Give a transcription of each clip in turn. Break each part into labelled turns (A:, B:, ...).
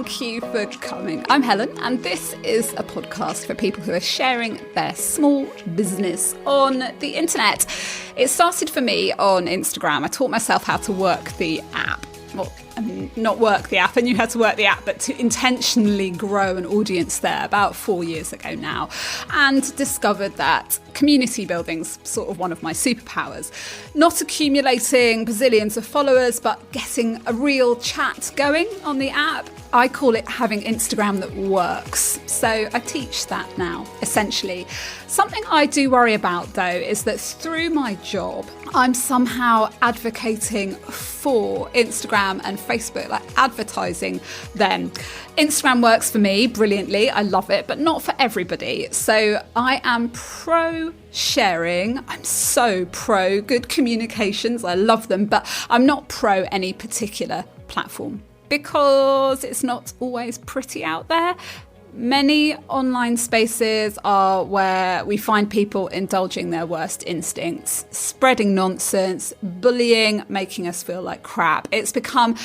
A: Thank you for coming. I'm Helen, and this is a podcast for people who are sharing their small business on the internet. It started for me on Instagram. I taught myself how to work the app. Well, not work the app, I knew how to work the app, but to intentionally grow an audience there about 4 years ago now, and discovered that community building's sort of one of my superpowers. Not accumulating bazillions of followers, but getting a real chat going on the app. I call it having Instagram that works. So I teach that now, essentially. Something I do worry about, though, is that through my job, I'm somehow advocating for Instagram and Facebook, like advertising them. Instagram works for me brilliantly. I love it, but not for everybody. So I am pro sharing. I'm so pro good communications. I love them, but I'm not pro any particular platform because it's not always pretty out there. Many online spaces are where we find people indulging their worst instincts, spreading nonsense, bullying, making us feel like crap. It's become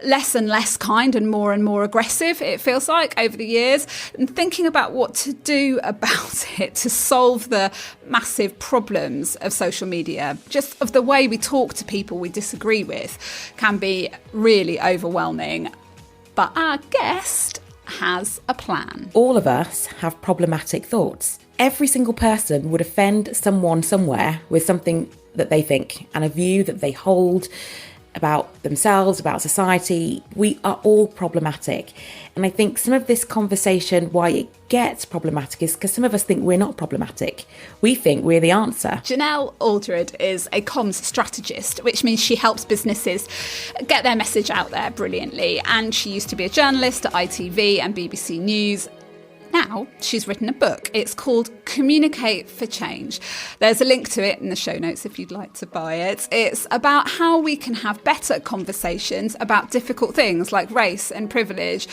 A: less and less kind and more aggressive, it feels like, over the years. And thinking about what to do about it to solve the massive problems of social media, just of the way we talk to people we disagree with, can be really overwhelming. But our guest has a plan.
B: All of us have problematic thoughts. Every single person would offend someone somewhere with something that they think and a view that they hold about themselves, about society. We are all problematic. And I think some of this conversation, why it gets problematic, is because some of us think we're not problematic. We think we're the answer.
A: Genelle Aldred is a comms strategist, which means she helps businesses get their message out there brilliantly. And she used to be a journalist at ITV and BBC News. Now she's written a book. It's called Communicate for Change. There's a link to it in the show notes if you'd like to buy it. It's about how we can have better conversations about difficult things like race and privilege,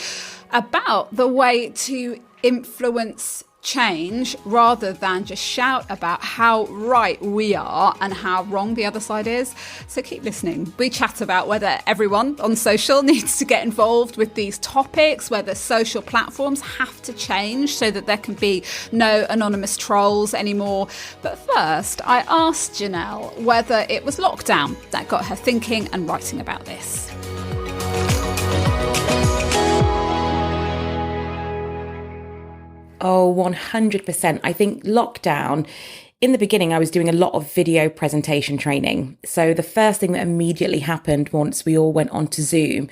A: about the way to influence change rather than just shout about how right we are and how wrong the other side is. So keep listening. We chat about whether everyone on social needs to get involved with these topics, whether social platforms have to change so that there can be no anonymous trolls anymore. But first, I asked Genelle whether it was lockdown that got her thinking and writing about this.
B: Oh, 100%. I think lockdown, in the beginning, I was doing a lot of video presentation training. So the first thing that immediately happened once we all went onto Zoom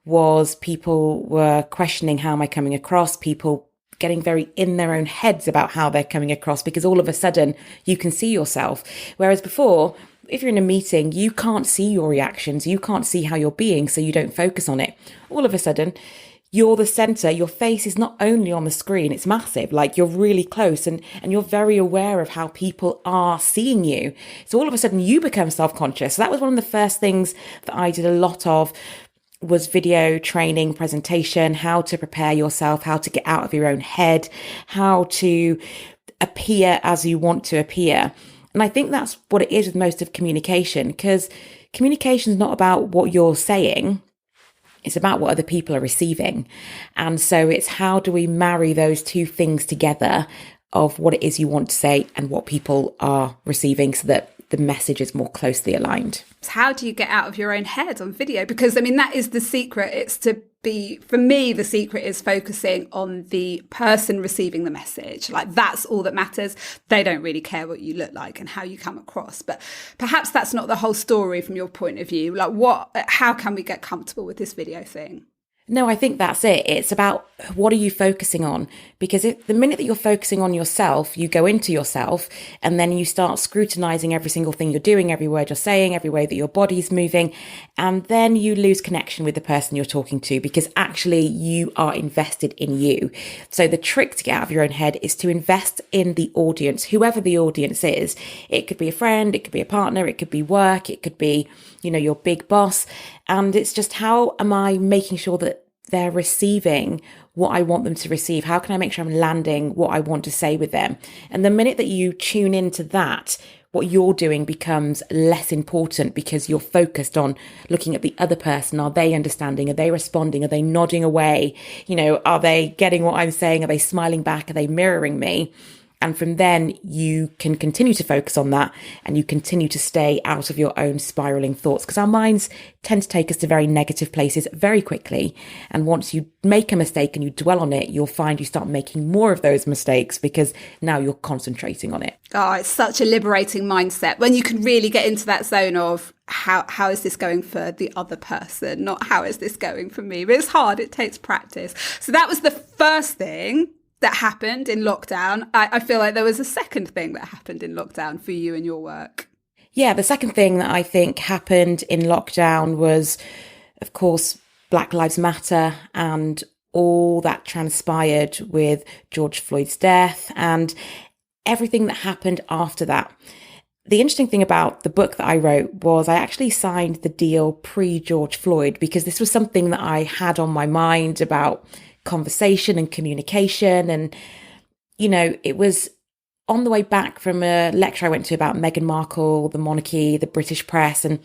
B: was people were questioning, how am I coming across? People getting very in their own heads about how they're coming across, because all of a sudden you can see yourself. Whereas before, if you're in a meeting, you can't see your reactions. You can't see how you're being, so you don't focus on it. All of a sudden, you're the center. Your face is not only on the screen, it's massive. Like, you're really close and you're very aware of how people are seeing you. So all of a sudden you become self-conscious. So that was one of the first things that I did a lot of, was video training, presentation, how to prepare yourself, how to get out of your own head, how to appear as you want to appear. And I think that's what it is with most of communication, because communication is not about what you're saying. It's about what other people are receiving. And so it's how do we marry those two things together of what it is you want to say and what people are receiving, so that the message is more closely aligned.
A: How do you get out of your own head on video? Because, I mean, that is the secret. It's to be, for me, the secret is focusing on the person receiving the message. Like, that's all that matters. They don't really care what you look like and how you come across. But perhaps that's not the whole story from your point of view. Like, how can we get comfortable with this video thing?
B: No, I think that's it. It's about what are you focusing on? Because the minute that you're focusing on yourself, you go into yourself and then you start scrutinizing every single thing you're doing, every word you're saying, every way that your body's moving. And then you lose connection with the person you're talking to, because actually you are invested in you. So the trick to get out of your own head is to invest in the audience, whoever the audience is. It could be a friend, it could be a partner, it could be work, it could be, your big boss. And it's just, how am I making sure that they're receiving what I want them to receive? How can I make sure I'm landing what I want to say with them? And the minute that you tune into that, what you're doing becomes less important because you're focused on looking at the other person. Are they understanding? Are they responding? Are they nodding away? Are they getting what I'm saying? Are they smiling back? Are they mirroring me? And from then you can continue to focus on that, and you continue to stay out of your own spiraling thoughts, because our minds tend to take us to very negative places very quickly. And once you make a mistake and you dwell on it, you'll find you start making more of those mistakes because now you're concentrating on it.
A: Oh, it's such a liberating mindset when you can really get into that zone of how is this going for the other person, not how is this going for me. But it's hard. It takes practice. So that was the first thing that happened in lockdown. I feel like there was a second thing that happened in lockdown for you and your work.
B: Yeah, the second thing that I think happened in lockdown was, of course, Black Lives Matter and all that transpired with George Floyd's death and everything that happened after that. The interesting thing about the book that I wrote was I actually signed the deal pre-George Floyd, because this was something that I had on my mind about conversation and communication. And, it was on the way back from a lecture I went to about Meghan Markle, the monarchy, the British press. And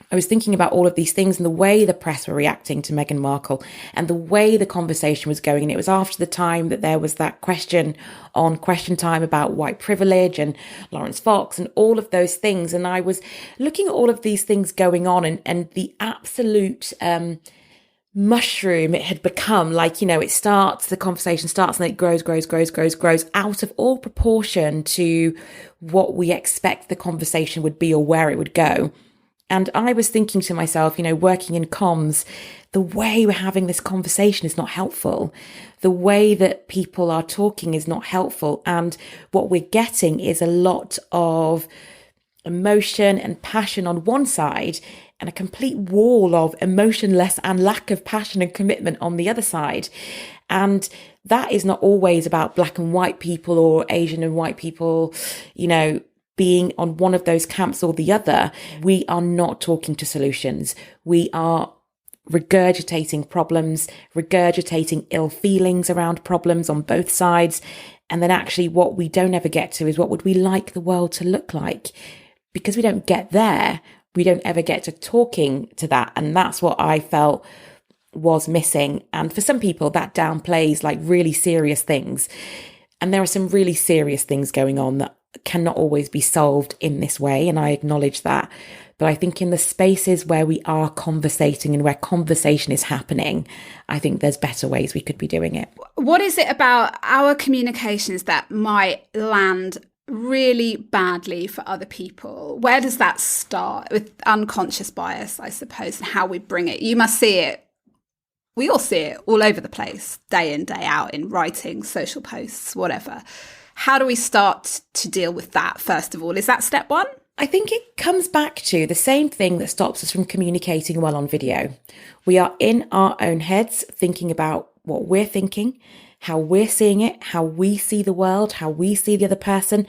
B: I was thinking about all of these things and the way the press were reacting to Meghan Markle and the way the conversation was going. And it was after the time that there was that question on Question Time about white privilege and Lawrence Fox and all of those things. And I was looking at all of these things going on and the absolute mushroom it had become. The conversation starts and it grows out of all proportion to what we expect the conversation would be or where it would go. And I was thinking to myself, working in comms, the way we're having this conversation is not helpful. The way that people are talking is not helpful. And what we're getting is a lot of emotion and passion on one side and a complete wall of emotionless and lack of passion and commitment on the other side. And that is not always about black and white people or Asian and white people, being on one of those camps or the other. We are not talking to solutions. We are regurgitating problems, regurgitating ill feelings around problems on both sides. And then actually what we don't ever get to is what would we like the world to look like? Because we don't get there, we don't ever get to talking to that. And that's what I felt was missing. And for some people that downplays like really serious things. And there are some really serious things going on that cannot always be solved in this way. And I acknowledge that. But I think in the spaces where we are conversating and where conversation is happening, I think there's better ways we could be doing it.
A: What is it about our communications that might land really badly for other people? Where does that start? With unconscious bias, I suppose, and how we bring it. You must see it. We all see it all over the place, day in, day out, in writing, social posts, whatever. How do we start to deal with that, first of all? Is that step one?
B: I think it comes back to the same thing that stops us from communicating well on video. We are in our own heads thinking about what we're thinking, how we're seeing it, how we see the world, how we see the other person,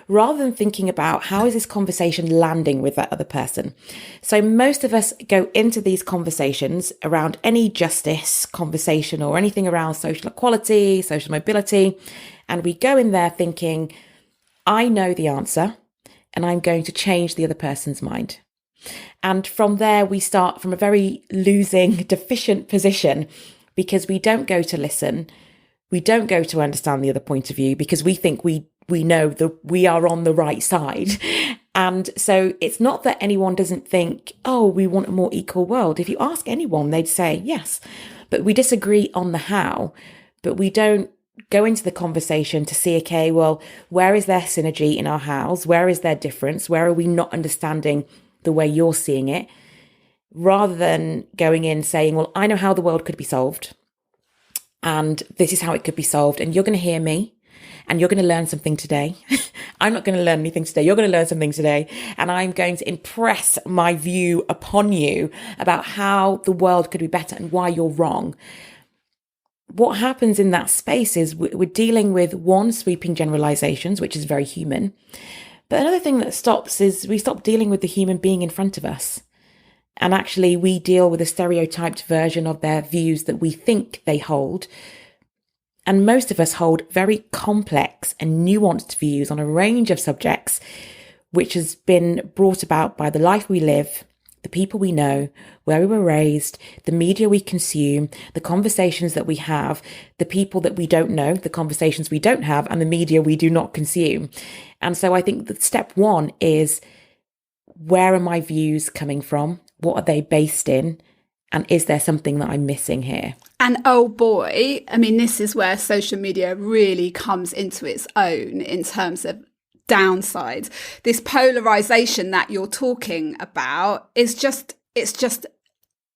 B: rather than thinking about how is this conversation landing with that other person. So most of us go into these conversations around any justice conversation or anything around social equality, social mobility, and we go in there thinking, I know the answer and I'm going to change the other person's mind. And from there, we start from a very losing, deficient position because we don't go to listen. We don't go to understand the other point of view because we think we know that we are on the right side. And so it's not that anyone doesn't think, oh, we want a more equal world. If you ask anyone, they'd say yes. But we disagree on the how. But we don't go into the conversation to see, okay, well, where is there synergy in our hows? Where is there difference? Where are we not understanding the way you're seeing it? Rather than going in saying, well, I know how the world could be solved. And this is how it could be solved. And you're going to hear me and you're going to learn something today. I'm not going to learn anything today. You're going to learn something today. And I'm going to impress my view upon you about how the world could be better and why you're wrong. What happens in that space is we're dealing with one, sweeping generalizations, which is very human. But another thing that stops is we stop dealing with the human being in front of us. And actually we deal with a stereotyped version of their views that we think they hold. And most of us hold very complex and nuanced views on a range of subjects which has been brought about by the life we live, the people we know, where we were raised, the media we consume, the conversations that we have, the people that we don't know, the conversations we don't have, and the media we do not consume. And so I think that step one is, where are my views coming from? What are they based in? And is there something that I'm missing here?
A: And oh boy, I mean, this is where social media really comes into its own in terms of downsides. This polarization that you're talking about is it's just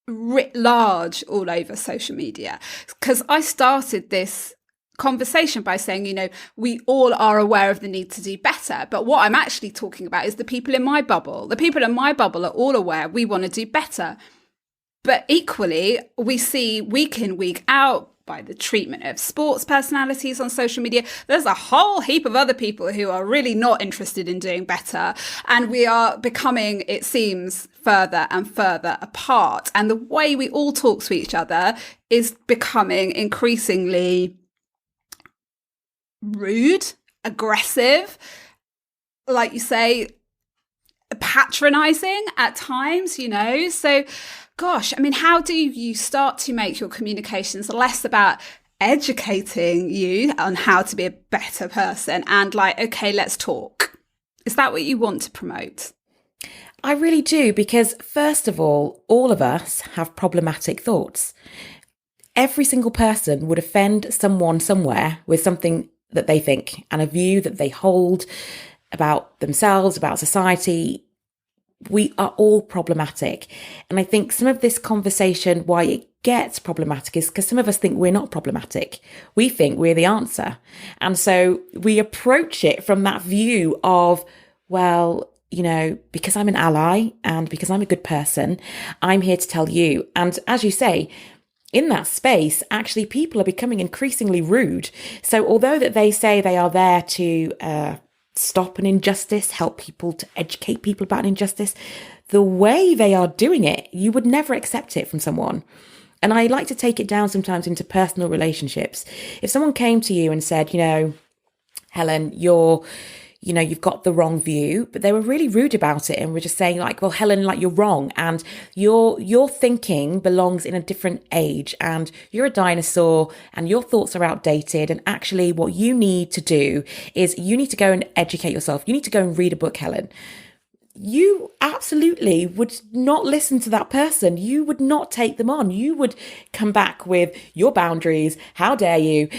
A: writ large all over social media. Because I started this conversation by saying, we all are aware of the need to do better. But what I'm actually talking about is the people in my bubble. The people in my bubble are all aware we want to do better. But equally, we see week in, week out, by the treatment of sports personalities on social media, there's a whole heap of other people who are really not interested in doing better. And we are becoming, it seems, further and further apart. And the way we all talk to each other is becoming increasingly rude, aggressive, like you say, patronizing at times, So, gosh, I mean, how do you start to make your communications less about educating you on how to be a better person and okay, let's talk? Is that what you want to promote?
B: I really do, because first of all of us have problematic thoughts. Every single person would offend someone somewhere with something that they think and a view that they hold about themselves, about society. We are all problematic. And I think some of this conversation, why it gets problematic, is because some of us think we're not problematic. We think we're the answer. And so we approach it from that view of, well, because I'm an ally and because I'm a good person, I'm here to tell you. And as you say, in that space, actually, people are becoming increasingly rude. So although that they say they are there to stop an injustice, help people, to educate people about an injustice, the way they are doing it, you would never accept it from someone. And I like to take it down sometimes into personal relationships. If someone came to you and said, Helen, you've got the wrong view, but they were really rude about it and were just saying well, Helen, you're wrong, and your thinking belongs in a different age, and you're a dinosaur and your thoughts are outdated, and actually what you need to do is you need to go and educate yourself. You need to go and read a book, Helen. You absolutely would not listen to that person. You would not take them on. You would come back with your boundaries. How dare you?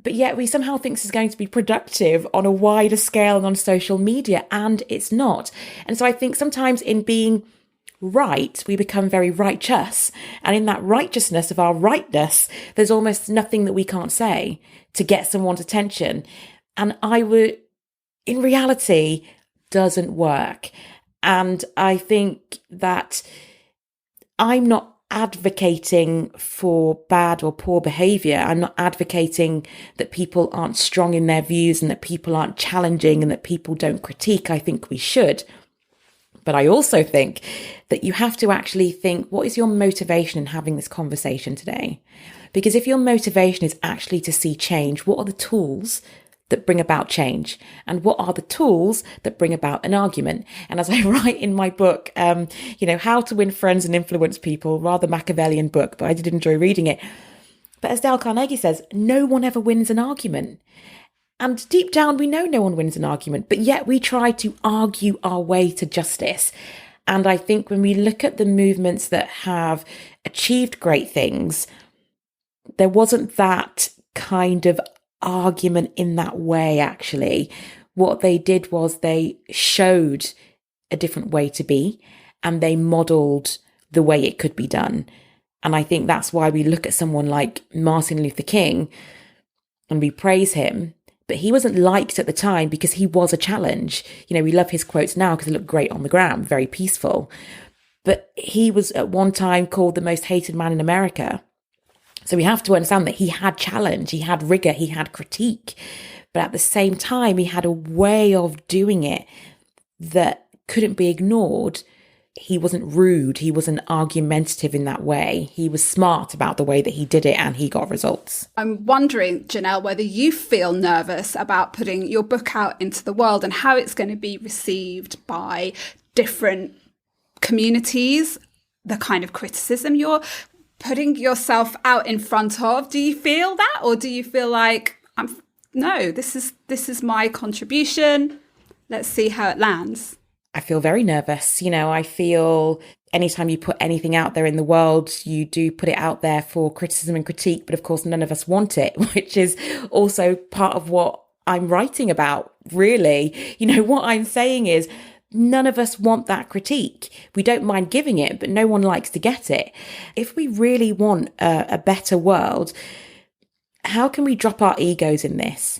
B: But yet we somehow think this is going to be productive on a wider scale and on social media, and it's not. And so I think sometimes in being right, we become very righteous. And in that righteousness of our rightness, there's almost nothing that we can't say to get someone's attention. And in reality, doesn't work. And I think that I'm not advocating for bad or poor behaviour. I'm not advocating that people aren't strong in their views and that people aren't challenging and that people don't critique. I think we should. But I also think that you have to actually think, what is your motivation in having this conversation today? Because if your motivation is actually to see change, what are the tools that bring about change? And what are the tools that bring about an argument? And as I write in my book, How to Win Friends and Influence People, rather Machiavellian book, but I did enjoy reading it. But as Dale Carnegie says, no one ever wins an argument. And deep down, we know no one wins an argument, but yet we try to argue our way to justice. And I think when we look at the movements that have achieved great things, there wasn't that kind of argument in that way, actually. What they did was they showed a different way to be, and they modelled the way it could be done. And I think that's why we look at someone like Martin Luther King and we praise him, but he wasn't liked at the time because he was a challenge. We love his quotes now because they look great on the gram, very peaceful. But he was at one time called the most hated man in America. So we have to understand that he had challenge, he had rigor, he had critique. But at the same time, he had a way of doing it that couldn't be ignored he wasn't rude. He wasn't argumentative in that way. He was smart about the way that he did it, and he got results.
A: I'm wondering, Genelle, whether you feel nervous about putting your book out into the world and how it's going to be received by different communities, the kind of criticism you're putting yourself out in front of. Do you feel that, or do you feel like, no, this is my contribution. Let's see how it lands.
B: I feel very nervous. I feel anytime you put anything out there in the world, you do put it out there for criticism and critique. But of course, none of us want it, which is also part of what I'm writing about, really. What I'm saying is none of us want that critique. We don't mind giving it, but no one likes to get it. If we really want a better world, how can we drop our egos in this?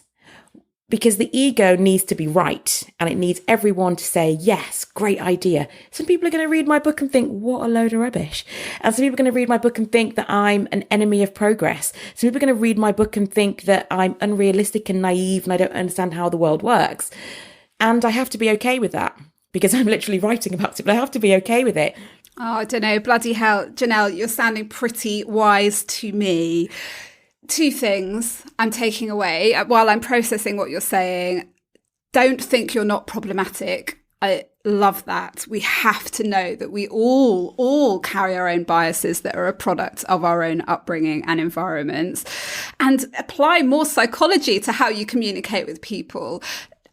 B: Because the ego needs to be right, and it needs everyone to say, yes, great idea. Some people are going to read my book and think, what a load of rubbish. And some people are going to read my book and think that I'm an enemy of progress. Some people are going to read my book and think that I'm unrealistic and naive and I don't understand how the world works. And I have to be okay with that, because I'm literally writing about it, but I have to be okay with it.
A: Oh, I don't know. Bloody hell. Genelle, you're sounding pretty wise to me. Two things I'm taking away while I'm processing what you're saying. Don't think you're not problematic. I love that. We have to know that we all carry our own biases that are a product of our own upbringing and environments, and apply more psychology to how you communicate with people.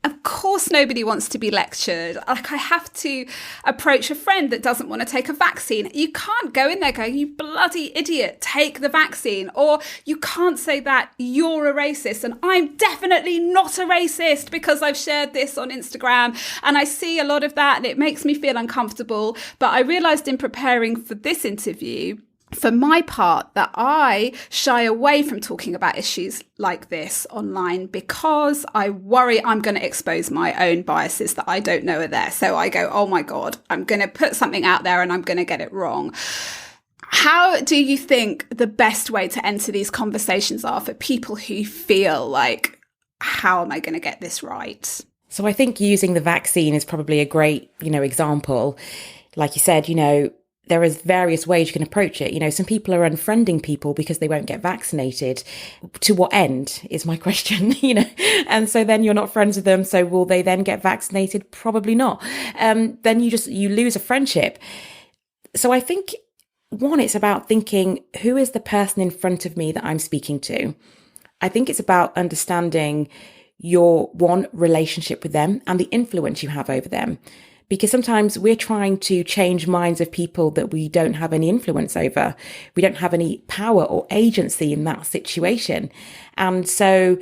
A: Of course, nobody wants to be lectured. Like, I have to approach a friend that doesn't want to take a vaccine. You can't go in there going, you bloody idiot, take the vaccine. Or you can't say that you're a racist. And I'm definitely not a racist because I've shared this on Instagram. And I see a lot of that and it makes me feel uncomfortable. But I realized in preparing for this interview, for my part, that I shy away from talking about issues like this online because I worry I'm going to expose my own biases that I don't know are there. So I go, oh my God, I'm going to put something out there and I'm going to get it wrong. How do you think the best way to enter these conversations are for people who feel like, how am I going to get this right?
B: So I think using the vaccine is probably a great, example. Like you said, there is various ways you can approach it. Some people are unfriending people because they won't get vaccinated. To what end is my question, and so then you're not friends with them. So will they then get vaccinated? Probably not. Then you lose a friendship. So I think, one, it's about thinking, who is the person in front of me that I'm speaking to? I think it's about understanding your relationship with them and the influence you have over them. Because sometimes we're trying to change minds of people that we don't have any influence over. We don't have any power or agency in that situation. And so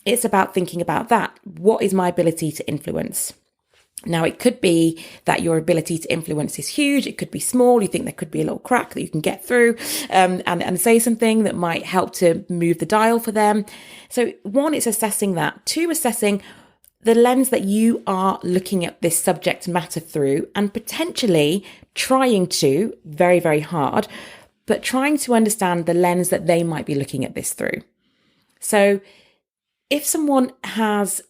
B: it's about thinking about that. What is my ability to influence? Now, it could be that your ability to influence is huge. It could be small. You think there could be a little crack that you can get through and say something that might help to move the dial for them. So one, it's assessing that. Two, assessing the lens that you are looking at this subject matter through, and potentially trying to, very, very hard, but trying to understand the lens that they might be looking at this through. So if someone has,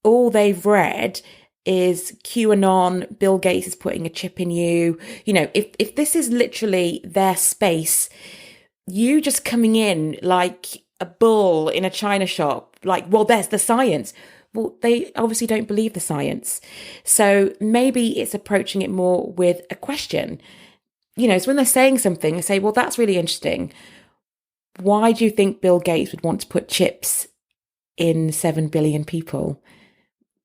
B: all they've read is QAnon, Bill Gates is putting a chip in you, if this is literally their space, you just coming in like a bull in a china shop, like, well, there's the science. Well, they obviously don't believe the science. So maybe it's approaching it more with a question. So when they're saying something, they say, well, that's really interesting. Why do you think Bill Gates would want to put chips in 7 billion people?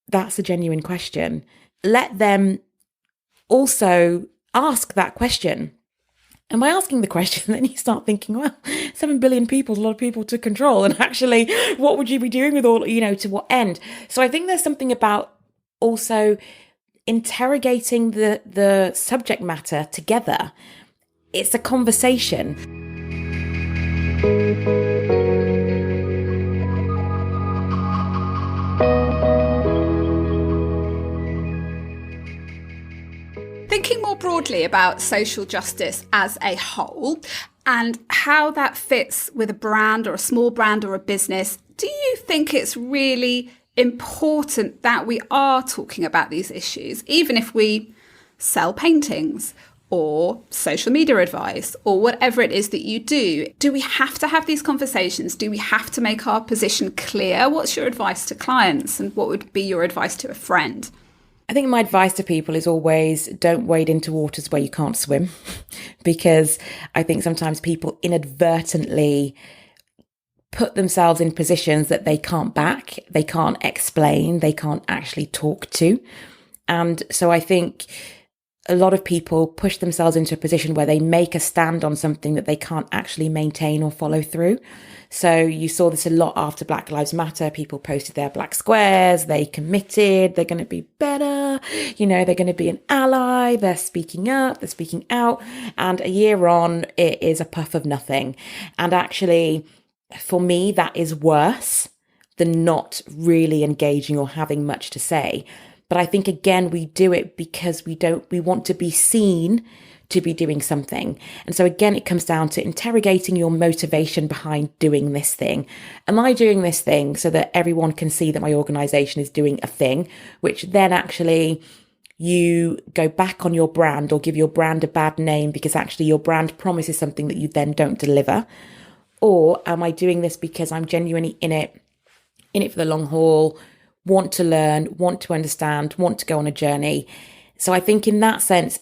B: That's a genuine question. Let them also ask that question. And by asking the question, then you start thinking, well, 7 billion people is a lot of people to control. And actually, what would you be doing with all, to what end? So I think there's something about also interrogating the subject matter together. It's a conversation.
A: Thinking more broadly about social justice as a whole and how that fits with a brand or a small brand or a business, do you think it's really important that we are talking about these issues, even if we sell paintings or social media advice or whatever it is that you do? Do we have to have these conversations? Do we have to make our position clear? What's your advice to clients, and what would be your advice to a friend?
B: I think my advice to people is always don't wade into waters where you can't swim, because I think sometimes people inadvertently put themselves in positions that they can't back, they can't explain, they can't actually talk to. And so I think a lot of people push themselves into a position where they make a stand on something that they can't actually maintain or follow through. So you saw this a lot after Black Lives Matter. People posted their black squares, they committed, they're going to be better, they're going to be an ally, they're speaking up, they're speaking out. And a year on, it is a puff of nothing. And actually, for me, that is worse than not really engaging or having much to say. But I think, again, we do it because we want to be seen to be doing something. And so, again, it comes down to interrogating your motivation behind doing this thing. Am I doing this thing so that everyone can see that my organization is doing a thing, which then actually you go back on your brand or give your brand a bad name because actually your brand promises something that you then don't deliver? Or am I doing this because I'm genuinely in it for the long haul, want to learn, want to understand, want to go on a journey? So I think in that sense,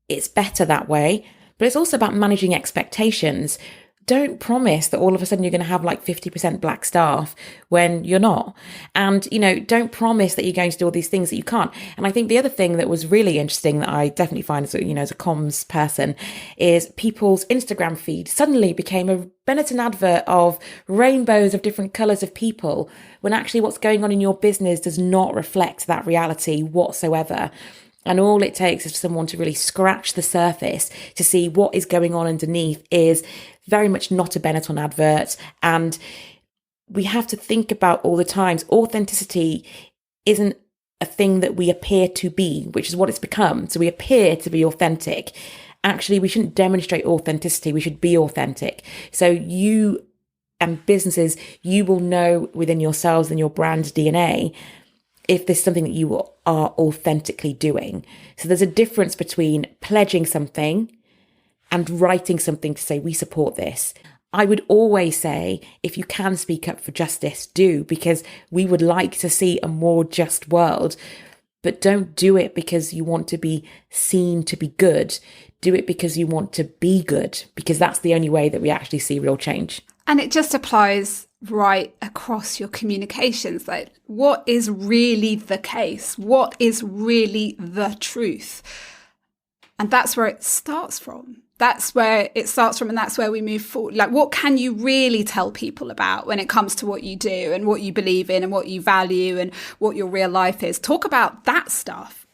B: it's better that way, but it's also about managing expectations. Don't promise that all of a sudden you're going to have like 50% black staff when you're not. And, don't promise that you're going to do all these things that you can't. And I think the other thing that was really interesting that I definitely find as a comms person is people's Instagram feed suddenly became a Benetton advert of rainbows of different colours of people, when actually what's going on in your business does not reflect that reality whatsoever. And all it takes is for someone to really scratch the surface to see what is going on underneath is very much not a Benetton advert. And we have to think about all the times, authenticity isn't a thing that we appear to be, which is what it's become. So we appear to be authentic. Actually, we shouldn't demonstrate authenticity. We should be authentic. So you and businesses, you will know within yourselves and your brand DNA if there's something that you are authentically doing. So there's a difference between pledging something and writing something to say, we support this. I would always say, if you can speak up for justice, do, because we would like to see a more just world. But don't do it because you want to be seen to be good. Do it because you want to be good, because that's the only way that we actually see real change.
A: And it just applies right across your communications. Like, what is really the case? What is really the truth? And that's where it starts from. That's where it starts from, and that's where we move forward. Like, what can you really tell people about when it comes to what you do and what you believe in and what you value and what your real life is? Talk about that stuff.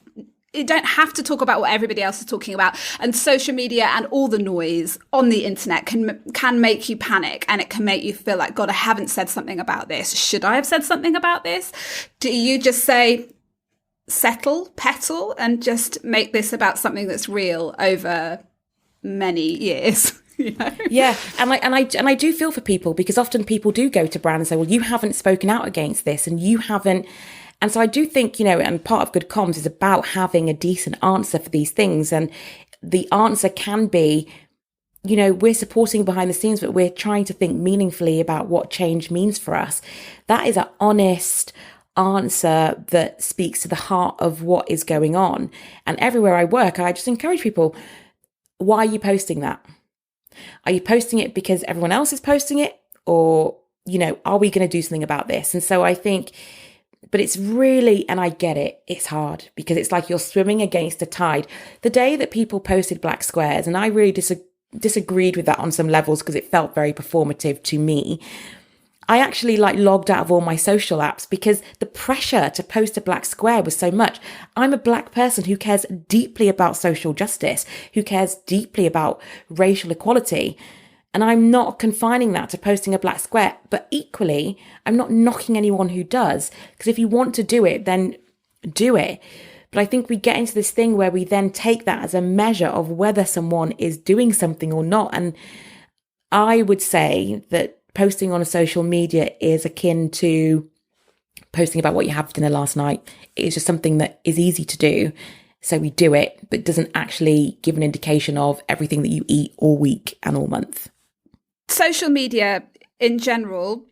A: You don't have to talk about what everybody else is talking about. And social media and all the noise on the internet can make you panic, and it can make you feel like, God, I haven't said something about this. Should I have said something about this? Do you just say, petal, and just make this about something that's real over many years?
B: Yeah, and I do feel for people, because often people do go to brand and say, well, you haven't spoken out against this, and you haven't. And so I do think, and part of good comms is about having a decent answer for these things. And the answer can be, we're supporting behind the scenes, but we're trying to think meaningfully about what change means for us. That is an honest answer that speaks to the heart of what is going on. And everywhere I work, I just encourage people, why are you posting that? Are you posting it because everyone else is posting it? Or, are we going to do something about this? And so I think, but it's really, and I get it, it's hard, because it's like you're swimming against a tide. The day that people posted black squares, and I really disagreed with that on some levels because it felt very performative to me, I actually logged out of all my social apps because the pressure to post a black square was so much. I'm a black person who cares deeply about social justice, who cares deeply about racial equality. And I'm not confining that to posting a black square, but equally, I'm not knocking anyone who does, because if you want to do it, then do it. But I think we get into this thing where we then take that as a measure of whether someone is doing something or not. And I would say that posting on a social media is akin to posting about what you had for dinner last night. It's just something that is easy to do. So we do it, but it doesn't actually give an indication of everything that you eat all week and all month.
A: Social media in general,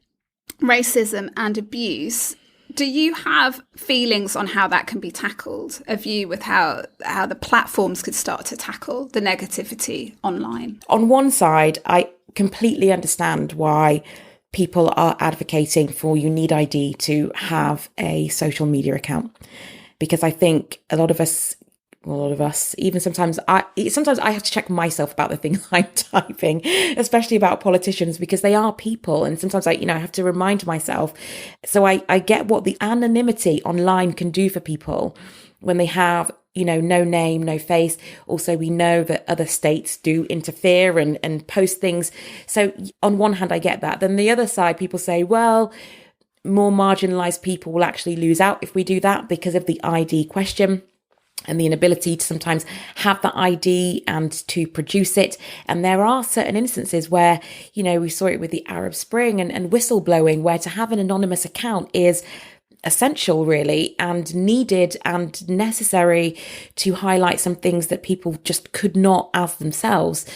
A: racism and abuse, do you have feelings on how that can be tackled? A view with how the platforms could start to tackle the negativity online?
B: On one side, I completely understand why people are advocating for you need ID to have a social media account. Because I think a lot of us, even sometimes I have to check myself about the things I'm typing, especially about politicians, because they are people. And sometimes I have to remind myself. So I get what the anonymity online can do for people when they have, no name, no face. Also, we know that other states do interfere and post things. So on one hand, I get that. Then the other side, people say, well, more marginalized people will actually lose out if we do that because of the ID question and the inability to sometimes have that ID and to produce it. And there are certain instances where, we saw it with the Arab Spring and whistleblowing, where to have an anonymous account is essential, really, and needed and necessary to highlight some things that people just could not as themselves.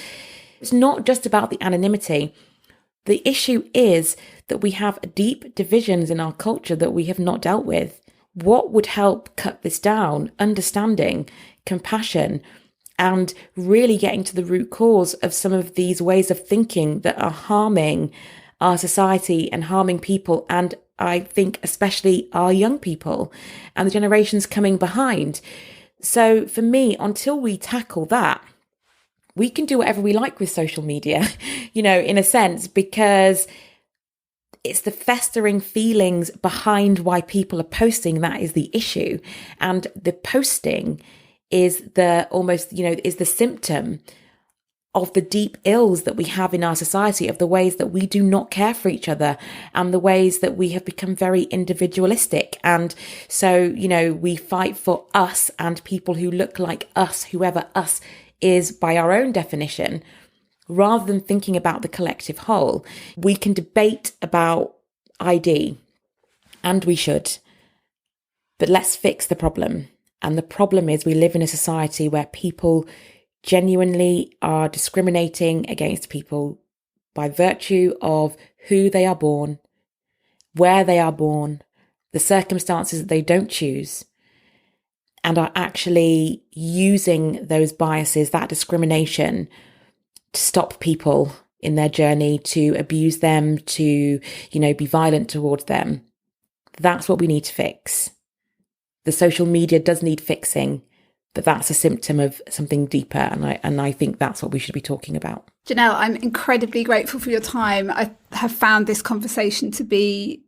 B: It's not just about the anonymity. The issue is that we have deep divisions in our culture that we have not dealt with. What would help cut this down? Understanding, compassion, and really getting to the root cause of some of these ways of thinking that are harming our society and harming people. And I think especially our young people and the generations coming behind. So for me, until we tackle that, we can do whatever we like with social media, in a sense, because it's the festering feelings behind why people are posting that is the issue. And the posting is is the symptom of the deep ills that we have in our society, of the ways that we do not care for each other and the ways that we have become very individualistic. And so, we fight for us and people who look like us, whoever us is by our own definition, rather than thinking about the collective whole. We can debate about ID, and we should, but let's fix the problem. And the problem is we live in a society where people genuinely are discriminating against people by virtue of who they are born, where they are born, the circumstances that they don't choose, and are actually using those biases, that discrimination, to stop people in their journey, to abuse them, to, be violent towards them. That's what we need to fix. The social media does need fixing, but that's a symptom of something deeper. And I think that's what we should be talking about.
A: Genelle, I'm incredibly grateful for your time. I have found this conversation to be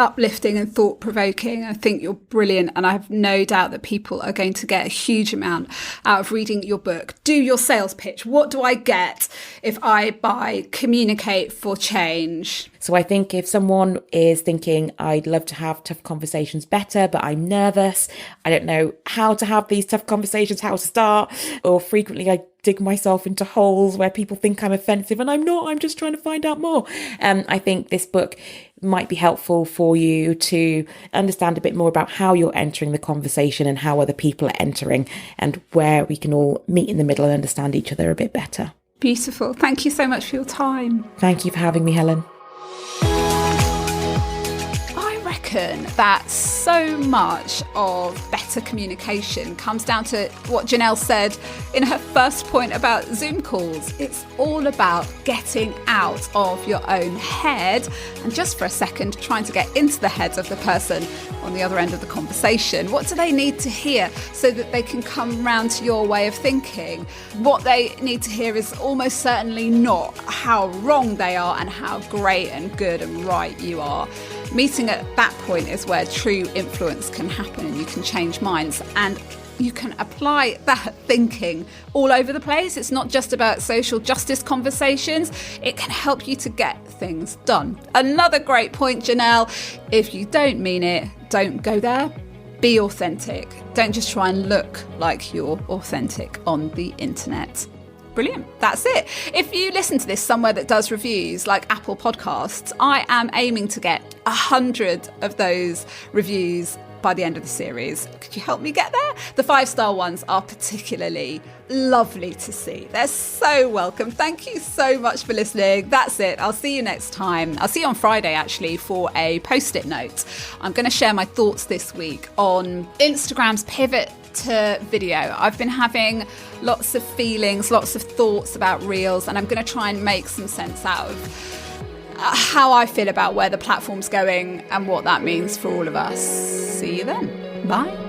A: uplifting and thought-provoking. I think you're brilliant, and I have no doubt that people are going to get a huge amount out of reading your book. Do your sales pitch. What do I get if I buy Communicate for Change?
B: So I think if someone is thinking, I'd love to have tough conversations better, but I'm nervous, I don't know how to have these tough conversations, how to start, or frequently I dig myself into holes where people think I'm offensive and I'm not, I'm just trying to find out more. I think this book might be helpful for you to understand a bit more about how you're entering the conversation and how other people are entering, and where we can all meet in the middle and understand each other a bit better.
A: Beautiful. Thank you so much for your time.
B: Thank you for having me, Helen.
A: That so much of better communication comes down to what Genelle said in her first point about Zoom calls. It's all about getting out of your own head and just for a second trying to get into the head of the person on the other end of the conversation. What do they need to hear so that they can come round to your way of thinking? What they need to hear is almost certainly not how wrong they are and how great and good and right you are. Meeting at that point is where true influence can happen, and you can change minds, and you can apply that thinking all over the place. It's not just about social justice conversations. It can help you to get things done. Another great point, Genelle, if you don't mean it, don't go there. Be authentic. Don't just try and look like you're authentic on the internet. Brilliant. That's it. If you listen to this somewhere that does reviews like Apple Podcasts, I am aiming to get 100 of those reviews by the end of the series. Could you help me get there? The 5-star ones are particularly lovely to see. They're so welcome. Thank you so much for listening. That's it. I'll see you next time. I'll see you on Friday, actually, for a post-it note. I'm going to share my thoughts this week on Instagram's pivot to video. I've been having lots of feelings, lots of thoughts about Reels, and I'm going to try and make some sense out of how I feel about where the platform's going and what that means for all of us. See you then. Bye.